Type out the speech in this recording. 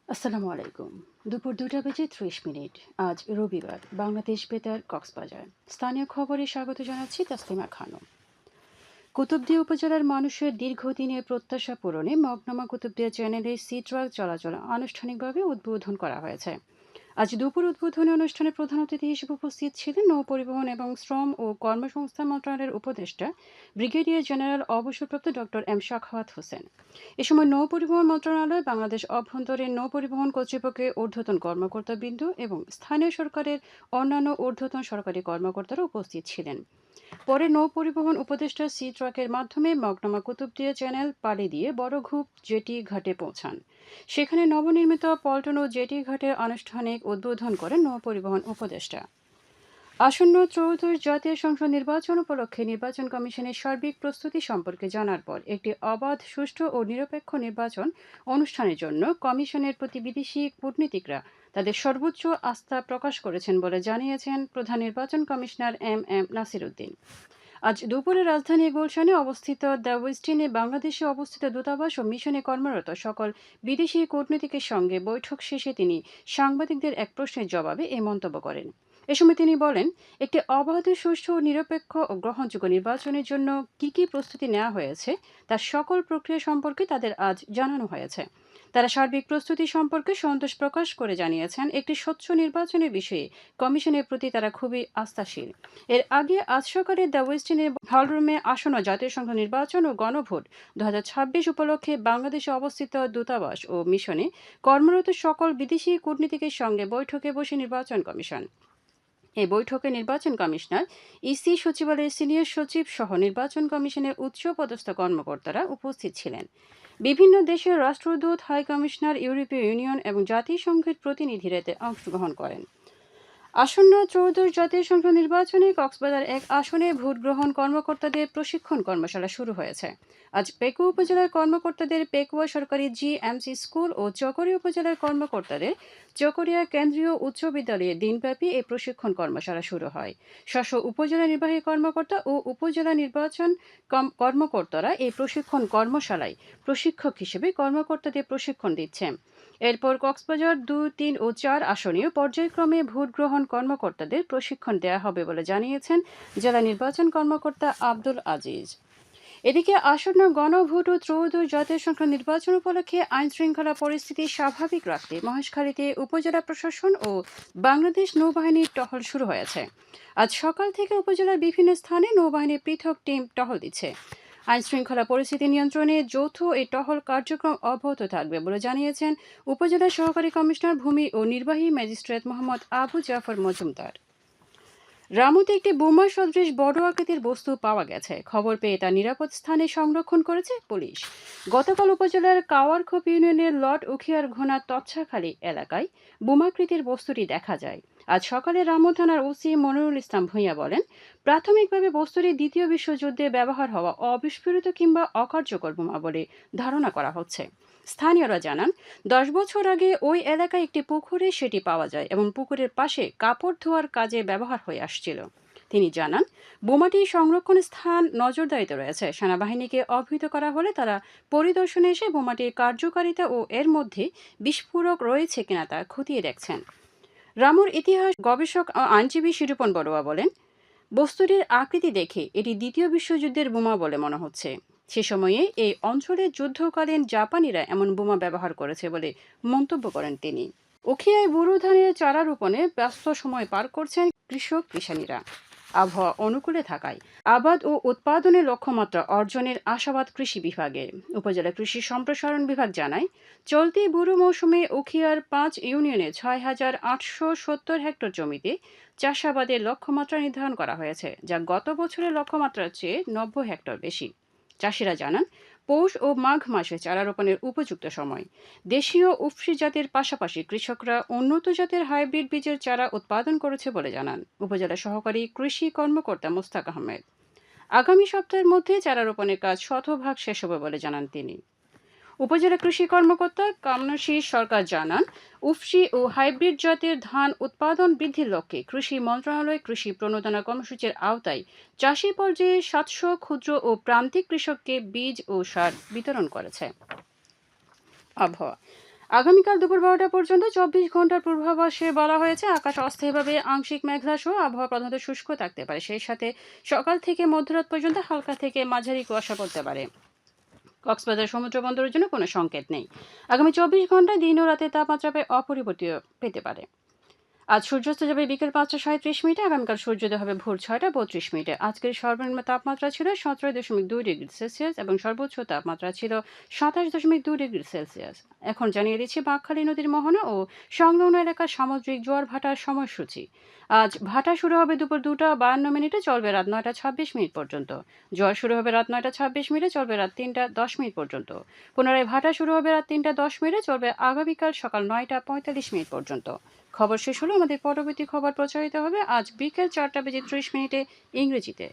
আসসালামু আলাইকুম। দুপুর ২টা বেজে ৩০ মিনিট। আজ রবিবার। বাংলাদেশ বেতার কক্সবাজার। স্থানীয় খবরে স্বাগত জানাচ্ছি তাসলিমা খানম। কুতুবদিয়া উপজেলার মানুষের দীর্ঘদিনের প্রত্যাশা পূরণে মগনামা কুতুবদিয়া চ্যানেলে সি ট্রাক চলাচল আনুষ্ঠানিকভাবে উদ্বোধন করা হয়েছে। আজ দুপুর উদ্বোধনী অনুষ্ঠানে প্রধান অতিথি হিসেবে উপস্থিত ছিলেন নৌ পরিবহন এবং শ্রম ও কর্মসংস্থান মন্ত্রণালয়ের উপদেষ্টা ব্রিগেডিয়ার জেনারেল অবসরপ্রাপ্ত ডক্টর এম শাখাওয়াত হোসেন। এ সময় নৌ পরিবহন মন্ত্রণালয়, বাংলাদেশ অভ্যন্তরীণ নৌ পরিবহন কর্তৃপক্ষের ঊর্ধ্বতন কর্মকর্তাবৃন্দ এবং স্থানীয় সরকারের অন্যান্য ঊর্ধ্বতন সরকারি কর্মকর্তারা উপস্থিত ছিলেন। পরে নৌ পরিবহন উপদেষ্টা সি ট্রাকের মাধ্যমে মগনামা কুতুবদিয়া চ্যানেল পাড়ি দিয়ে বড়ঘুপ জেটি ঘাটে পৌঁছান। সেখানে নবনির্মিত পল্টন ও জেটি ঘাটের আনুষ্ঠানিক উদ্বোধন করেন নৌ পরিবহন উপদেষ্টা। আসন্ন ত্রয়োদশ জাতীয় সংসদ নির্বাচন উপলক্ষে নির্বাচন কমিশনের সার্বিক প্রস্তুতি সম্পর্কে জানার পর একটি অবাধ, সুষ্ঠু ও নিরপেক্ষ নির্বাচন অনুষ্ঠানের জন্য কমিশনের প্রতি বিদেশি কূটনীতিকরা তাদের সর্বোচ্চ আস্থা প্রকাশ করেছেন বলে জানিয়েছেন প্রধান নির্বাচন commissioner M M Nasir Uddin. আজ দুপুরে রাজধানী গুলশানে অবস্থিত দ্য ওয়েস্টিনে বাংলাদেশে অবস্থিত দূতাবাস ও মিশনে কর্মরত সকল বিদেশি কূটনীতিকের সঙ্গে বৈঠক শেষে তিনি সাংবাদিকদের এক প্রশ্নের জবাবে এই মন্তব্য করেন। এ সময় তিনি বলেন, একটি অবাধ, সুষ্ঠু, নিরপেক্ষ ও গ্রহণযোগ্য নির্বাচনের জন্য কি কি প্রস্তুতি নেওয়া হয়েছে তার সকল প্রক্রিয়া সম্পর্কে তাদের আজ জানানো হয়েছে। তারা সার্বিক প্রস্তুতি সম্পর্কে সন্তোষ প্রকাশ করে জানিয়েছেন, একটি স্বচ্ছ নির্বাচনের বিষয়ে কমিশনের প্রতি তারা খুবই আস্থাশীল। এর আগে আজ সকালে দ্য ওয়েস্টিনের হলরুমে আসন্ন জাতীয় সংসদ নির্বাচন ও গণভোট 2026 উপলক্ষে বাংলাদেশে অবস্থিত দূতাবাস ও মিশনে কর্মরত সকল বিদেশি কূটনীতিকের সঙ্গে বৈঠকে বসে নির্বাচন কমিশন। এই বৈঠকে নির্বাচন কমিশনার, ইসি সচিবালয়ের সিনিয়র সচিব সহ নির্বাচন কমিশনের উচ্চপদস্থ কর্মকর্তারা উপস্থিত ছিলেন। বিভিন্ন দেশের রাষ্ট্রদূত, হাই কমিশনার, ইউরোপীয় ইউনিয়ন এবং জাতিসংঘের প্রতিনিধিরা এতে অংশগ্রহণ করেন। আসন্ন ত্রয়োদশ জাতীয় সংসদ নির্বাচনে কক্সবাজার এক আসনে ভোট গ্রহণ কর্মকর্তাদের প্রশিক্ষণ কর্মশালা শুরু হয়েছে। আজ পেকুয়া উপজেলার কর্মকর্তাদের পেকুয়া সরকারি জিএমসি স্কুল ও চকরিয়া উপজেলার কর্মকর্তাদের চকরিয়া কেন্দ্রীয় উচ্চ বিদ্যালয়ে দিনব্যাপী এই প্রশিক্ষণ কর্মশালা শুরু হয়। স্ব উপজেলা নির্বাহী কর্মকর্তা ও উপজেলা নির্বাচন কর্মকর্তারা এই প্রশিক্ষণ কর্মশালায় প্রশিক্ষক হিসেবে কর্মকর্তাদের প্রশিক্ষণ দিচ্ছেন। এরপর কক্সবাজার 2, 3 ও 4 আসনেও পর্যায়ক্রমে ভোট গ্রহণ কর্মকর্তাদের প্রশিক্ষণ দেওয়া হবে বলে জানিয়েছেন জেলা নির্বাচন কর্মকর্তা আব্দুল আজিজ। এদিকে আসন্ন গণভোট ও ত্রয়োদশ জাতীয় সংসদ নির্বাচন উপলক্ষে আইনশৃঙ্খলা পরিস্থিতি স্বাভাবিক রাখতে মহেশখালীতে উপজেলা প্রশাসন ও বাংলাদেশ নৌবাহিনীর টহল শুরু হয়েছে। আজ সকাল থেকে উপজেলার বিভিন্ন স্থানে নৌবাহিনীর পৃথক টিম টহল দিচ্ছে। আইনশৃঙ্খলা পরিস্থিতি নিয়ন্ত্রণে যৌথ এই টহল কার্যক্রম অব্যাহত থাকবে বলে জানিয়েছেন উপজেলা সহকারী কমিশনার ভূমি ও নির্বাহী ম্যাজিস্ট্রেট মোহাম্মদ আবু জাফর মজুমদার। রামুতে একটি বোমা সদৃশ বড় আকৃতির বস্তু পাওয়া গেছে। খবর পেয়ে তা নিরাপদ স্থানে সংরক্ষণ করেছে পুলিশ। গতকাল উপজেলার কাওয়ারখোপ ইউনিয়নের লট উখিয়ার ঘোনা তৎসাখালী এলাকায় বোমাকৃতির বস্তুটি দেখা যায়। আজ সকালে রামু থানার ওসি মনিরুল ইসলাম ভূঁইয়া বলেন, প্রাথমিকভাবে বস্তুটি দ্বিতীয় বিশ্বযুদ্ধে ব্যবহার হওয়া অবিস্ফোরিত কিংবা অকার্যকর বোমা বলে ধারণা করা হচ্ছে। স্থানীয়রা জানান, 10 বছর আগে ওই এলাকায় একটি পুকুরে সেটি পাওয়া যায় এবং পুকুরের পাশে কাপড় ধোয়ার কাজে ব্যবহার হয়ে আসছিল। তিনি জানান, বোমাটি সংরক্ষণ স্থান নজরদারিতে রয়েছে। সেনাবাহিনীকে অবহিত করা হলে তারা পরিদর্শনে এসে বোমাটির কার্যকারিতা ও এর মধ্যে বিস্ফোরক রয়েছে কিনা তা খতিয়ে দেখছেন। রামুর ইতিহাস গবেষক ও আইনজীবী শিরূপন বড়ুয়া বলেন, বস্তুটির আকৃতি দেখে এটি দ্বিতীয় বিশ্বযুদ্ধের বোমা বলে মনে হচ্ছে। সে সময়ে এই অঞ্চলে যুদ্ধকালীন জাপানিরা এমন বোমা ব্যবহার করেছে বলে মন্তব্য করেন তিনি। উখিয়ায় বোরো ধানের চারা রোপণে ব্যস্ত সময় পার করছেন কৃষক কিষানীরা। আবহাওয়া অনুকূলে থাকায় আবাদ ও উৎপাদনের লক্ষ্যমাত্রা অর্জনের আশাবাদ কৃষি বিভাগের। উপজেলা কৃষি সম্প্রসারণ বিভাগ জানায়, চলতি বোরো মৌসুমে উখিয়ার 5 ইউনিয়নে 6,870 হেক্টর জমিতে চাষাবাদের লক্ষ্যমাত্রা নির্ধারণ করা হয়েছে, যা গত বছরের লক্ষ্যমাত্রার চেয়ে 90 হেক্টর বেশি। চাষিরা জানান, পৌষ ও মাঘ মাসে চারা রোপণের উপযুক্ত সময়। দেশীয় উফশি জাতের পাশাপাশি কৃষকরা উন্নত জাতের হাইব্রিড বীজের চারা উৎপাদন করেছে বলে জানান উপজেলা সহকারী কৃষি কর্মকর্তা মোস্তাক আহমেদ। আগামী সপ্তাহের মধ্যে চারা রোপণের কাজ শতভাগ শেষ হবে বলে জানান তিনি। উপজেলা কৃষি কর্মকর্তা কামনাশীষ সরকার জানান, উফশি ও হাইব্রিড জাতের ধান উৎপাদন বৃদ্ধির লক্ষ্যে কৃষি মন্ত্রণালয় কৃষি প্রণোদনা কর্মসূচির আওতায় চাষি পর্যায়ে 700 ক্ষুদ্র ও প্রান্তিক কৃষককে বীজ ও সার বিতরণ করেছে। আবহাওয়া আগামীকাল দুপুর 12টা পর্যন্ত 24 ঘন্টার পূর্বাভাসে বলা হয়েছে আকাশ অস্থায়ীভাবে আংশিক মেঘলা সহ আবহাওয়া প্রধানত শুষ্ক থাকতে পারে। সেই সাথে সকাল থেকে মধ্যরাত পর্যন্ত হালকা থেকে মাঝারি কুয়াশা পড়তে পারে। কক্সবাজার সমুদ্র বন্দরের জন্য কোনো সংকেত নেই। আগামী 24 ঘন্টায় দিন ও রাতের তাপমাত্রা প্রায় অপরিবর্তিত পেতে পারে। আজ সূর্যাস্ত যাবে বিকেল 5টা 37 মিনিটে, আগামীকাল সূর্যোদয় হবে ভোর 6টা 32 মিনিটে। আজকের সর্বনিম্ন তাপমাত্রা ছিল 17.2 ডিগ্রি সেলসিয়াস এবং সর্বোচ্চ তাপমাত্রা ছিল 27.2 ডিগ্রি সেলসিয়াস। এখন জানিয়ে দিচ্ছি বাঁকখালী নদীর মোহনা ও সংলগ্ন এলাকার সামুদ্রিক জোয়ার ভাটার সময়সূচি। আজ ভাটা শুরু হবে দুপুর 2টা 52 মিনিটে, চলবে রাত 9টা 26 মিনিট পর্যন্ত। জোয়ার শুরু হবে রাত 9টা 26 মিনিটে, চলবে রাত 3টা 10 মিনিট পর্যন্ত। পুনরায় ভাটা শুরু হবে রাত 3টা 10 মিনিটে, চলবে আগামীকাল সকাল 9টা 45 মিনিট পর্যন্ত। খবর শেষ হলো। আমাদের পরবর্তী খবর প্রচারিত হবে আজ বিকেল 4টা বেজে 30 মিনিটে ইংরেজিতে।